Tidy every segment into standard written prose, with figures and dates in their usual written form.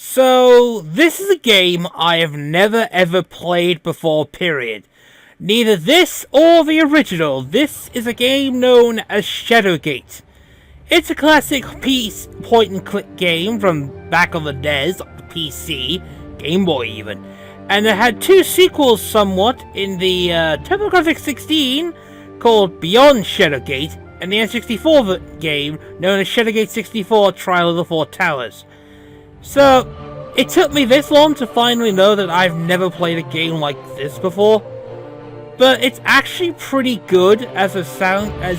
So, this is a game I have never ever played before, period. Neither this or the original. This is a game known as Shadowgate. It's a classic point-and-click game from back on the NES, the PC, Game Boy even. And it had two sequels somewhat in the TurboGrafx 16 called Beyond Shadowgate and the N64 game known as Shadowgate 64 Trial of the Four Towers. So, it took me this long to finally know that I've never played a game like this before. But it's actually pretty good as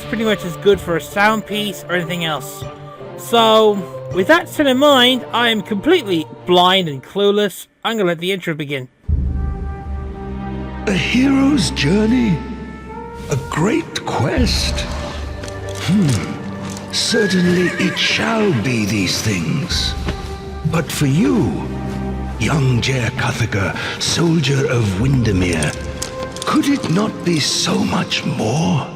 pretty much as good for a sound piece or anything else. So, with that set in mind, I am completely blind and clueless. I'm gonna let the intro begin. A hero's journey? A great quest? Certainly it shall be these things. But for you, young Jer Cuthager, soldier of Windermere, could it not be so much more?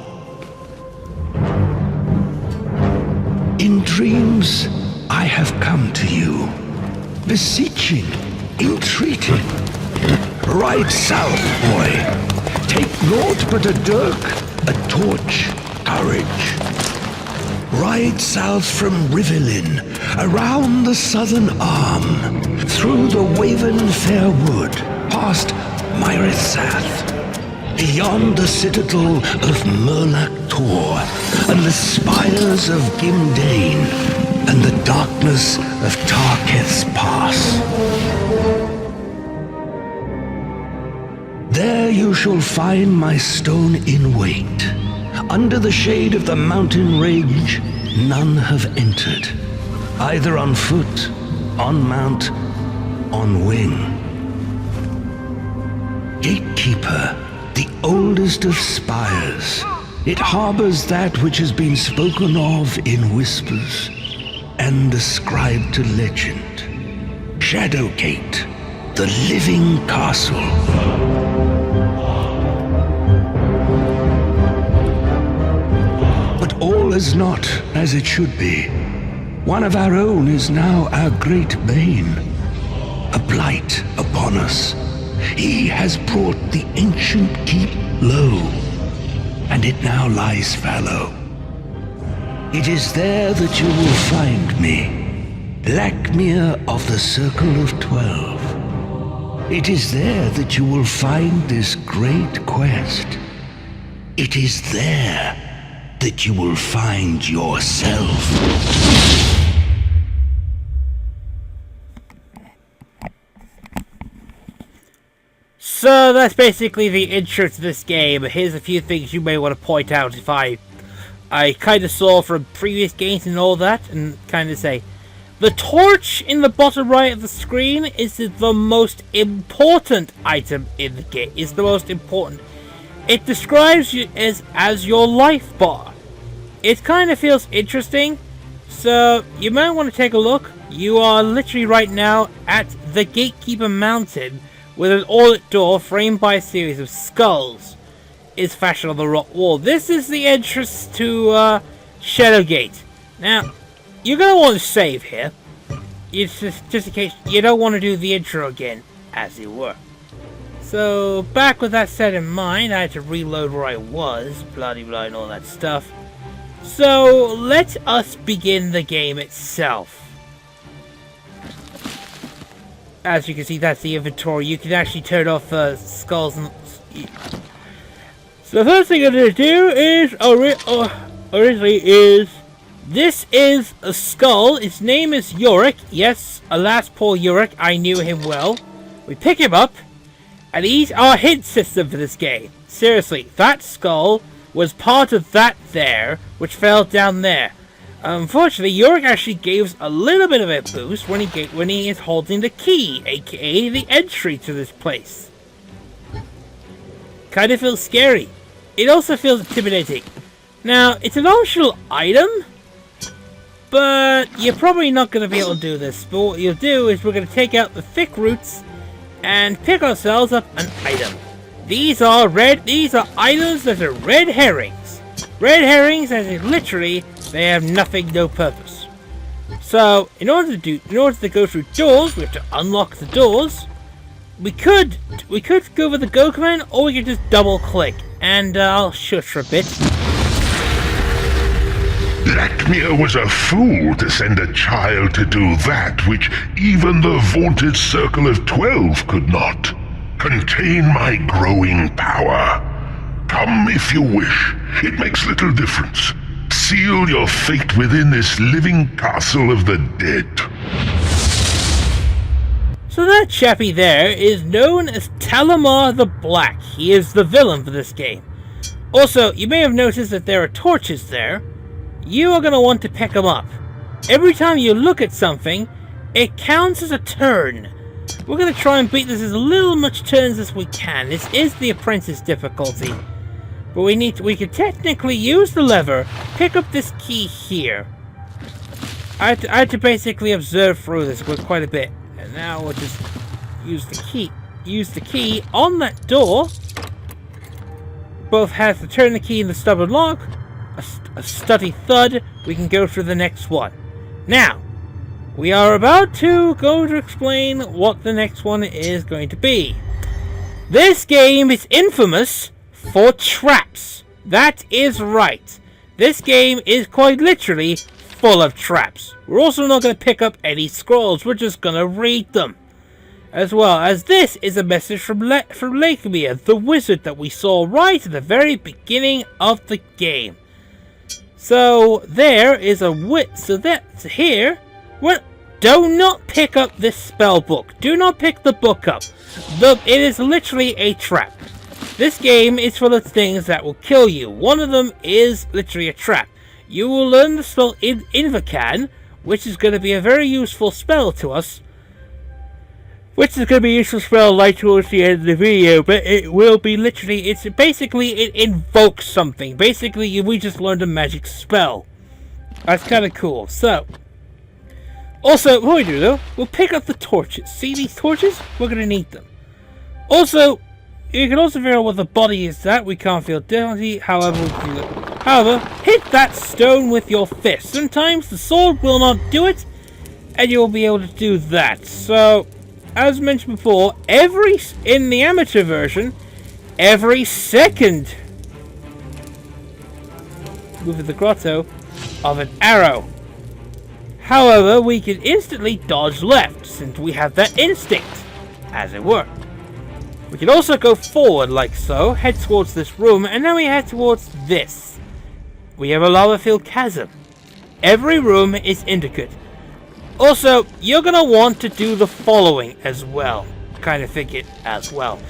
In dreams, I have come to you, beseeching, entreating. Ride south, boy. Take naught but a dirk, a torch, courage. Ride south from Rivellin, around the southern arm, through the Waven Fair Wood, past Myrithath, beyond the citadel of Murlak Tor, and the spires of Gimdane, and the darkness of Tarketh's Pass. There you shall find my stone in wait. Under the shade of the mountain range, none have entered, either on foot, on mount, on wing. Gatekeeper, the oldest of spires, it harbors that which has been spoken of in whispers and ascribed to legend. Shadowgate, the living castle. All is not as it should be. One of our own is now our great bane, a blight upon us. He has brought the ancient keep low, and it now lies fallow. It is there that you will find me, Blackmere of the Circle of 12. It is there that you will find this great quest. It is there that you will find yourself. So that's basically the intro to this game. Here's a few things you may want to point out if I kind of saw from previous games and all that, and kind of say. The torch in the bottom right of the screen is the most important item in the game. It's the most important. It describes you as your life bar. It kind of feels interesting, so you might want to take a look. You are literally right now at the Gatekeeper Mountain, with an ornate door framed by a series of skulls is fashioned on the rock wall. This is the entrance to Shadowgate. Now, you're going to want to save here. It's just in case you don't want to do the intro again, as it were. So, back with that set in mind, I had to reload where I was, blah-de-blah and all that stuff. So, let us begin the game itself. As you can see, that's the inventory. You can actually turn off skulls and... So the first thing I'm going to do is... originally is... This is a skull. Its name is Yorick. Yes, alas, poor Yorick. I knew him well. We pick him up. And he's our hint system for this game. Seriously, that skull was part of that there, which fell down there. Unfortunately, Yorick actually gave us a little bit of a boost when he is holding the key, aka the entry to this place. Kind of feels scary. It also feels intimidating. Now, it's an optional item, but you're probably not going to be able to do this. But what you'll do is we're going to take out the thick roots and pick ourselves up an item. These are items that are red herrings. Red herrings, as in literally, they have nothing, no purpose. So, in order to go through doors, we have to unlock the doors. We could go with the go command, or we could just double click. And I'll shush for a bit. Lakmir was a fool to send a child to do that which even the vaunted Circle of 12 could not. Contain my growing power. Come if you wish. It makes little difference. Seal your fate within this living castle of the dead. So that chappie there is known as Talamar the Black. He is the villain for this game. Also, you may have noticed that there are torches there. You are going to want to pick them up. Every time you look at something, it counts as a turn. We're going to try and beat this as little much turns as we can. This is the apprentice difficulty. But we can technically use the lever, pick up this key here. I had to basically observe through this with quite a bit. And now we'll just use the key on that door. Both have to turn the key in the stubborn lock. A steady thud. We can go through the next one. Now, we are about to go to explain what the next one is going to be. This game is infamous for traps. That is right. This game is quite literally full of traps. We're also not going to pick up any scrolls. We're just going to read them. As well as this is a message from Lakmir, the wizard that we saw right at the very beginning of the game. So there is so that's here. Well, do not pick up this spell book. Do not pick the book up. It is literally a trap. This game is full of things that will kill you. One of them is literally a trap. You will learn the spell Invocan, which is going to be a very useful spell to us. Which is going to be a useful spell right towards the end of the video, but it will be literally, it invokes something. Basically, we just learned a magic spell. That's kind of cool. So, also, what we do though, we'll pick up the torches. See these torches? We're going to need them. Also, you can also figure out what the body is that. We can't feel difficulty, however, hit that stone with your fist. Sometimes the sword will not do it, and you will be able to do that. So, as mentioned before, in the amateur version, every second move of the grotto of an arrow. However, we can instantly dodge left, since we have that instinct, as it were. We can also go forward like so, head towards this room, and then we head towards this. We have a lava-filled chasm. Every room is intricate. Also, you're going to want to do the following as well. Kind of figured as well.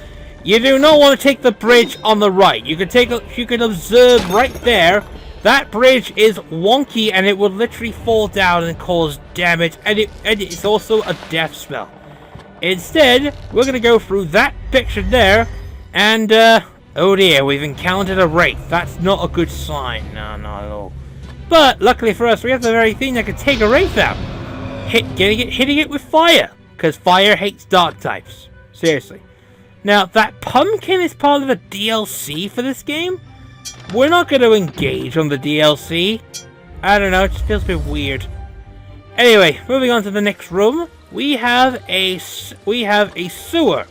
You do not want to take the bridge on the right. You can observe right there. That bridge is wonky and it will literally fall down and cause damage. And it's also a death spell. Instead, we're going to go through that picture there. And, oh dear, we've encountered a wraith. That's not a good sign. No, not at all. But, luckily for us, we have the very thing that can take a wraith out. Hitting it with fire, because fire hates dark types. Seriously. Now, that pumpkin is part of a DLC for this game. We're not going to engage on the DLC. I don't know, it just feels a bit weird. Anyway, moving on to the next room, we have a sewer.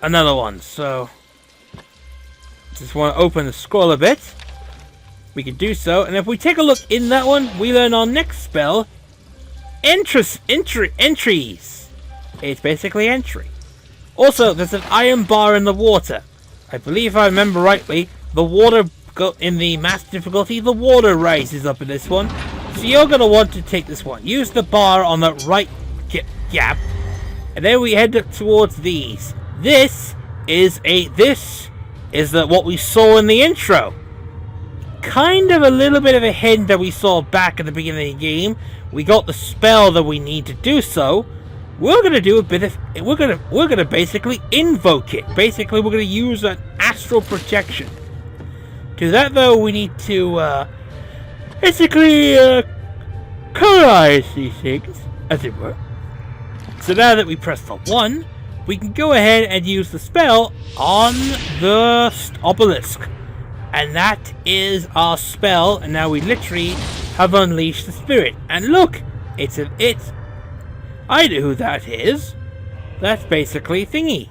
Another one. So, just want to open the scroll a bit. We can do so, and if we take a look in that one, we learn our next spell, entries. It's basically entry. Also, there's an iron bar in the water. I believe if I remember rightly, the water in the master difficulty, the water rises up in this one. So you're going to want to take this one. Use the bar on the right gap, and then we head up towards these. This is what we saw in the intro. Kind of a little bit of a hint that we saw back at the beginning of the game. We got the spell that we need to do so. We're gonna do a bit of we're gonna basically invoke it. Basically, we're gonna use an astral projection. To that though, we need to basically colorize these things, as it were. So now that we press the 1, we can go ahead and use the spell on the obelisk. And that is our spell, and now we literally have unleashed the spirit. And look, it's an it. I know who that is. That's basically Thingy.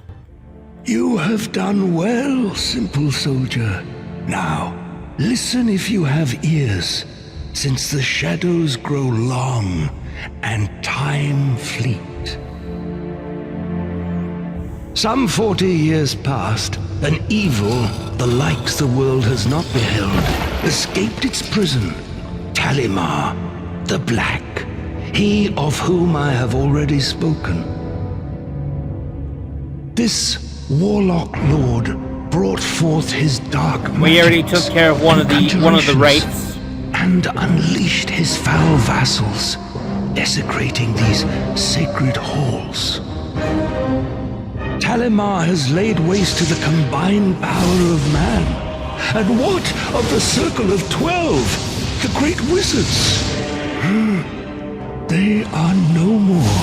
You have done well, simple soldier. Now, listen if you have ears, since the shadows grow long and time fleet. Some 40 years past, an evil the likes the world has not beheld escaped its prison. Talimar, the Black, he of whom I have already spoken. This warlock lord brought forth his dark We already magics took care of one of the wraiths. and unleashed his foul vassals, desecrating these sacred halls. Talimar has laid waste to the combined power of man. And what of the Circle of 12, the great wizards? They are no more.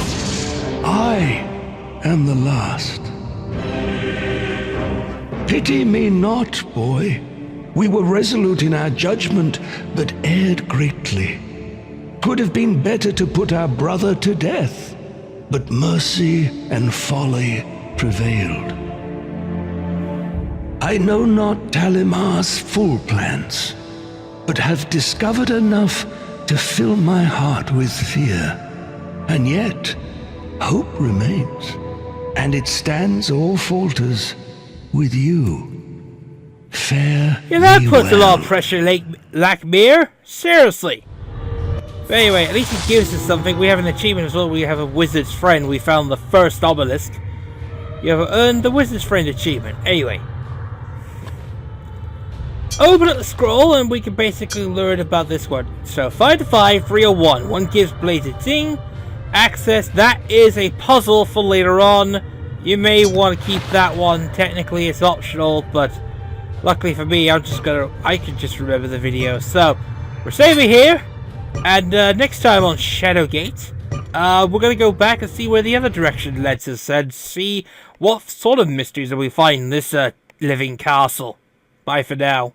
I am the last. Pity me not, boy. We were resolute in our judgment, but erred greatly. 'Twould have been better to put our brother to death, but mercy and folly prevailed. I know not Talimar's full plans, but have discovered enough to fill my heart with fear. And yet, hope remains, and it stands or falters with you. Fare Yeah, that thee puts a lot of well. pressure, Lackmere. Seriously. But anyway, at least it gives us something. We have an achievement as well. We have a wizard's friend. We found the first obelisk. You have earned the wizard's friend achievement. Anyway. Open up the scroll and we can basically learn about this one. So 5 to 5, 301. One gives Bladed Ting access. That is a puzzle for later on. You may want to keep that one. Technically it's optional, but luckily for me, I can just remember the video. So we're saving here, and next time on Shadowgate, we're gonna go back and see where the other direction led us and see what sort of mysteries that we find in this living castle. Bye for now.